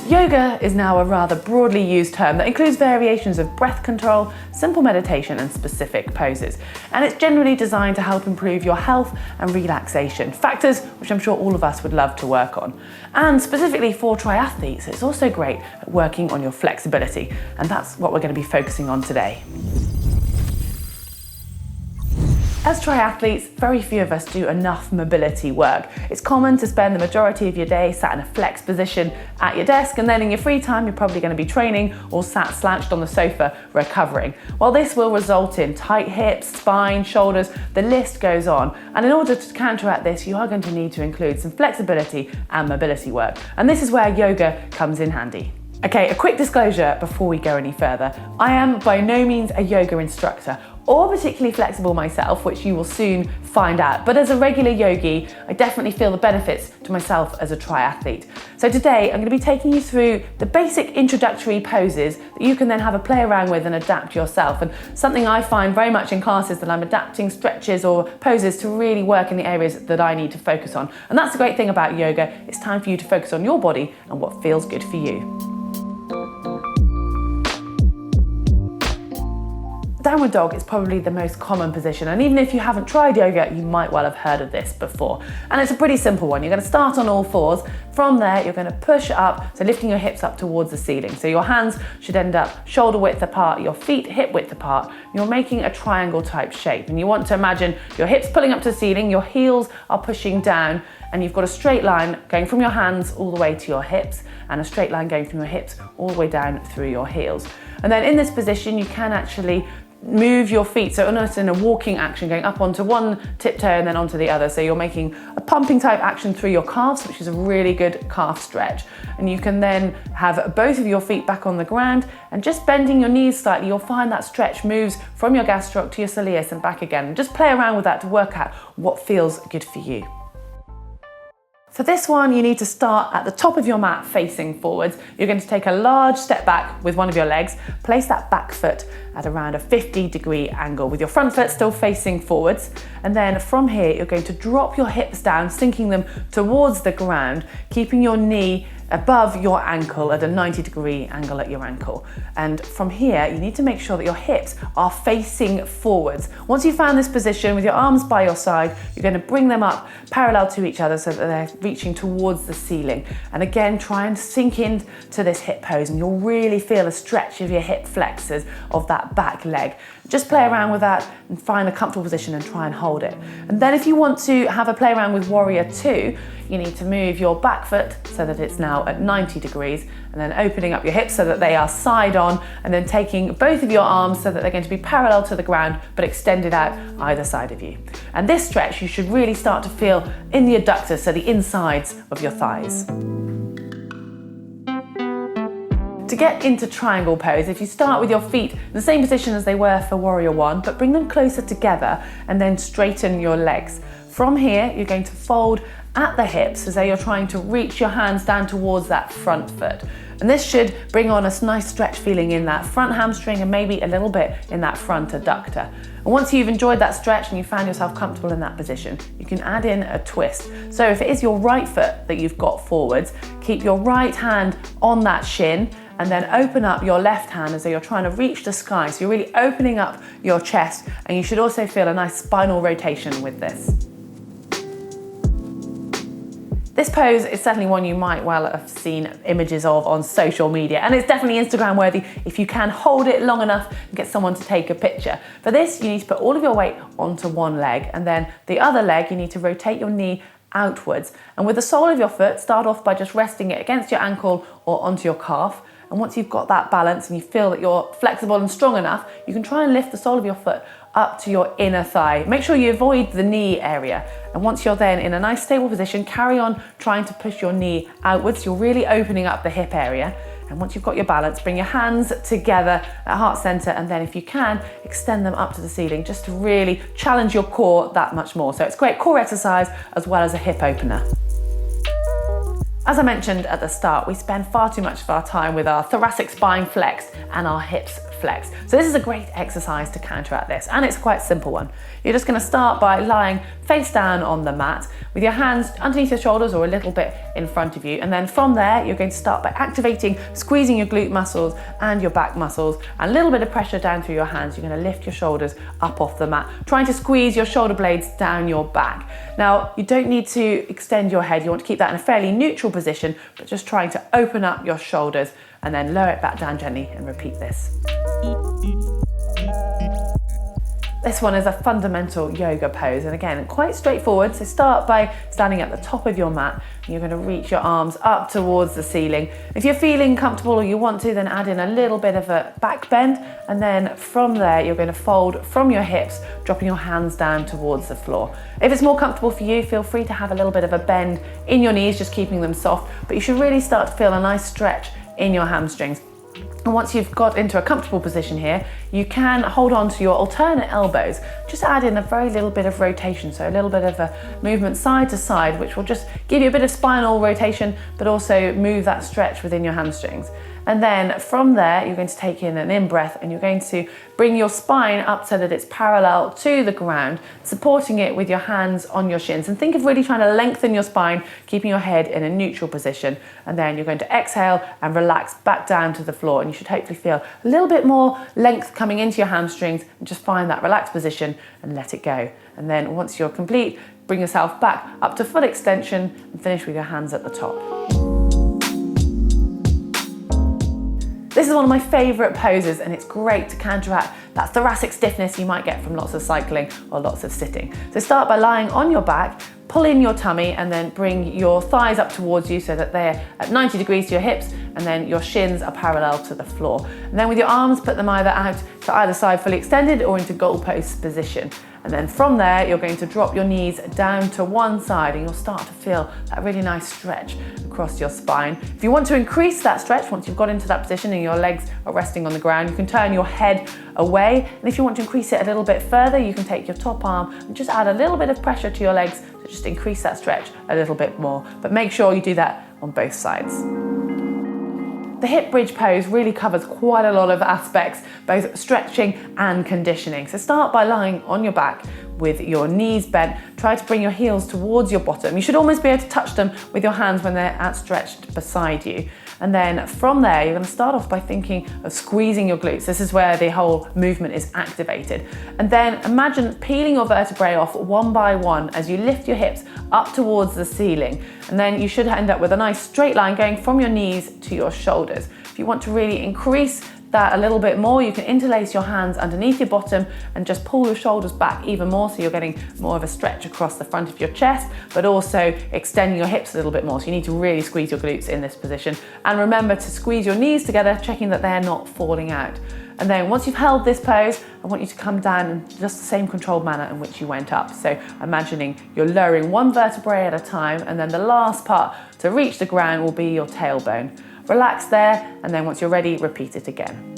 Yoga is now a rather broadly used term that includes variations of breath control, simple meditation and specific poses. And it's generally designed to help improve your health and relaxation, factors which I'm sure all of us would love to work on. And specifically for triathletes, it's also great at working on your flexibility, and that's what we're going to be focusing on today. As triathletes, very few of us do enough mobility work. It's common to spend the majority of your day sat in a flex position at your desk, and then in your free time you're probably going to be training or sat slouched on the sofa recovering. Well, this will result in tight hips, spine, shoulders, the list goes on. And in order to counteract this, you are going to need to include some flexibility and mobility work. And this is where yoga comes in handy. Okay, a quick disclosure before we go any further. I am by no means a yoga instructor or particularly flexible myself, which you will soon find out. But as a regular yogi, I definitely feel the benefits to myself as a triathlete. So today, I'm going to be taking you through the basic introductory poses that you can then have a play around with and adapt yourself. And something I find very much in classes that I'm adapting stretches or poses to really work in the areas that I need to focus on. And that's the great thing about yoga. It's time for you to focus on your body and what feels good for you. Downward dog is probably the most common position, and even if you haven't tried yoga, you might well have heard of this before. And it's a pretty simple one. You're going to start on all fours. From there, you're going to push up, so lifting your hips up towards the ceiling. So your hands should end up shoulder width apart, your feet hip width apart. You're making a triangle type shape, and you want to imagine your hips pulling up to the ceiling, your heels are pushing down, and you've got a straight line going from your hands all the way to your hips, and a straight line going from your hips all the way down through your heels. And then in this position, you can actually move your feet, so almost in a walking action, going up onto one tiptoe and then onto the other. So you're making a pumping type action through your calves, which is a really good calf stretch. And you can then have both of your feet back on the ground and just bending your knees slightly, you'll find that stretch moves from your gastroc to your soleus and back again. And just play around with that to work out what feels good for you. For this one, you need to start at the top of your mat facing forwards. You're going to take a large step back with one of your legs, place that back foot at around a 50-degree angle with your front foot still facing forwards. And then from here, you're going to drop your hips down, sinking them towards the ground, keeping your knee above your ankle at a 90-degree angle at your ankle. And from here, you need to make sure that your hips are facing forwards. Once you've found this position with your arms by your side, you're going to bring them up parallel to each other so that they're reaching towards the ceiling. And again, try and sink into this hip pose, and you'll really feel a stretch of your hip flexors of that back leg. Just play around with that and find a comfortable position and try and hold it. And then if you want to have a play around with Warrior 2, you need to move your back foot so that it's now at 90 degrees, and then opening up your hips so that they are side on, and then taking both of your arms so that they're going to be parallel to the ground but extended out either side of you. And this stretch you should really start to feel in the adductors, so the insides of your thighs. To get into triangle pose, if you start with your feet in the same position as they were for Warrior 1, but bring them closer together and then straighten your legs. From here, you're going to fold at the hips as though you're trying to reach your hands down towards that front foot. And this should bring on a nice stretch feeling in that front hamstring and maybe a little bit in that front adductor. And once you've enjoyed that stretch and you found yourself comfortable in that position, you can add in a twist. So if it is your right foot that you've got forwards, keep your right hand on that shin and then open up your left hand as though you're trying to reach the sky. So you're really opening up your chest, and you should also feel a nice spinal rotation with this. This pose is certainly one you might well have seen images of on social media, and it's definitely Instagram worthy if you can hold it long enough and get someone to take a picture. For this, you need to put all of your weight onto one leg, and then the other leg, you need to rotate your knee outwards. And with the sole of your foot, start off by just resting it against your ankle or onto your calf. And once you've got that balance and you feel that you're flexible and strong enough, you can try and lift the sole of your foot up to your inner thigh. Make sure you avoid the knee area. And once you're then in a nice stable position, carry on trying to push your knee outwards. You're really opening up the hip area. And once you've got your balance, bring your hands together at heart center, and then if you can, extend them up to the ceiling just to really challenge your core that much more. So it's a great core exercise as well as a hip opener. As I mentioned at the start, we spend far too much of our time with our thoracic spine flexed and our hips flexed. So this is a great exercise to counteract this, and it's quite a simple one. You're just going to start by lying face down on the mat with your hands underneath your shoulders or a little bit in front of you, and then from there you're going to start by activating, squeezing your glute muscles and your back muscles, and a little bit of pressure down through your hands. You're going to lift your shoulders up off the mat, trying to squeeze your shoulder blades down your back. Now, you don't need to extend your head. You want to keep that in a fairly neutral position, but just trying to open up your shoulders and then lower it back down gently and repeat this. This one is a fundamental yoga pose, and again, quite straightforward. So start by standing at the top of your mat, and you're going to reach your arms up towards the ceiling. If you're feeling comfortable or you want to, then add in a little bit of a back bend, and then from there, you're going to fold from your hips, dropping your hands down towards the floor. If it's more comfortable for you, feel free to have a little bit of a bend in your knees, just keeping them soft, but you should really start to feel a nice stretch in your hamstrings. And once you've got into a comfortable position here, you can hold on to your alternate elbows. Just add in a very little bit of rotation, so a little bit of a movement side to side, which will just give you a bit of spinal rotation, but also move that stretch within your hamstrings. And then from there, you're going to take in an in-breath, and you're going to bring your spine up so that it's parallel to the ground, supporting it with your hands on your shins. And think of really trying to lengthen your spine, keeping your head in a neutral position. And then you're going to exhale and relax back down to the floor. And you should hopefully feel a little bit more length coming into your hamstrings, and just find that relaxed position and let it go. And then once you're complete, bring yourself back up to full extension and finish with your hands at the top. This is one of my favourite poses, and it's great to counteract that thoracic stiffness you might get from lots of cycling or lots of sitting. So start by lying on your back, pull in your tummy, and then bring your thighs up towards you so that they're at 90 degrees to your hips, and then your shins are parallel to the floor. And then with your arms, put them either out to either side fully extended or into goalpost position. And then from there, you're going to drop your knees down to one side, and you'll start to feel that really nice stretch across your spine. If you want to increase that stretch, once you've got into that position and your legs are resting on the ground, you can turn your head away. And if you want to increase it a little bit further, you can take your top arm and just add a little bit of pressure to your legs to just increase that stretch a little bit more. But make sure you do that on both sides. The hip bridge pose really covers quite a lot of aspects, both stretching and conditioning. So start by lying on your back with your knees bent. Try to bring your heels towards your bottom. You should almost be able to touch them with your hands when they're outstretched beside you. And then from there, you're going to start off by thinking of squeezing your glutes. This is where the whole movement is activated. And then imagine peeling your vertebrae off one by one as you lift your hips up towards the ceiling. And then you should end up with a nice straight line going from your knees to your shoulders. If you want to really increase that a little bit more, you can interlace your hands underneath your bottom and just pull your shoulders back even more, so you're getting more of a stretch across the front of your chest, but also extending your hips a little bit more. So you need to really squeeze your glutes in this position. And remember to squeeze your knees together, checking that they're not falling out. And then once you've held this pose, I want you to come down in just the same controlled manner in which you went up. So imagining you're lowering one vertebrae at a time, and then the last part to reach the ground will be your tailbone. Relax there, and then once you're ready, repeat it again.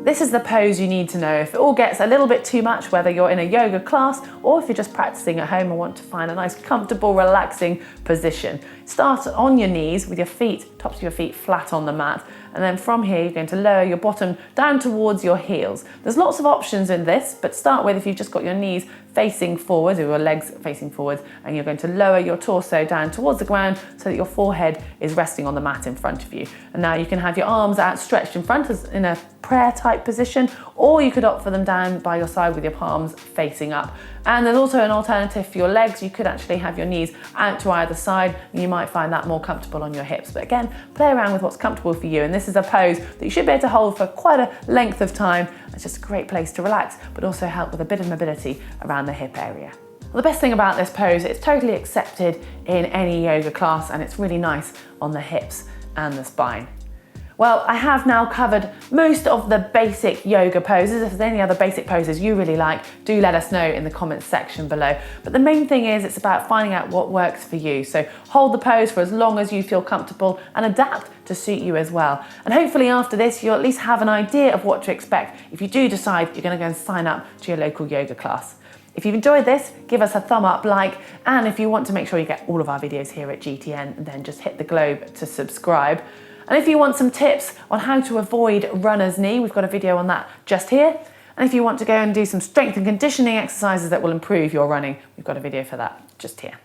This is the pose you need to know if it all gets a little bit too much, whether you're in a yoga class or if you're just practicing at home and want to find a nice, comfortable, relaxing position. Start on your knees with your feet, tops of your feet flat on the mat. And then from here, you're going to lower your bottom down towards your heels. There's lots of options in this, but start with if you've just got your knees facing forwards or your legs facing forwards, and you're going to lower your torso down towards the ground so that your forehead is resting on the mat in front of you. And now you can have your arms outstretched in front as in a prayer type position, or you could opt for them down by your side with your palms facing up. And there's also an alternative for your legs. You could actually have your knees out to either side, and you might find that more comfortable on your hips. But again, play around with what's comfortable for you. And this is a pose that you should be able to hold for quite a length of time. It's just a great place to relax, but also help with a bit of mobility around the hip area. Well, the best thing about this pose, it's totally accepted in any yoga class, and it's really nice on the hips and the spine. Well, I have now covered most of the basic yoga poses. If there's any other basic poses you really like, do let us know in the comments section below. But the main thing is it's about finding out what works for you. So hold the pose for as long as you feel comfortable and adapt to suit you as well. And hopefully after this, you'll at least have an idea of what to expect if you do decide you're going to go and sign up to your local yoga class. If you've enjoyed this, give us a thumb up, like, and if you want to make sure you get all of our videos here at GTN, then just hit the globe to subscribe. And if you want some tips on how to avoid runner's knee, we've got a video on that just here. And if you want to go and do some strength and conditioning exercises that will improve your running, we've got a video for that just here.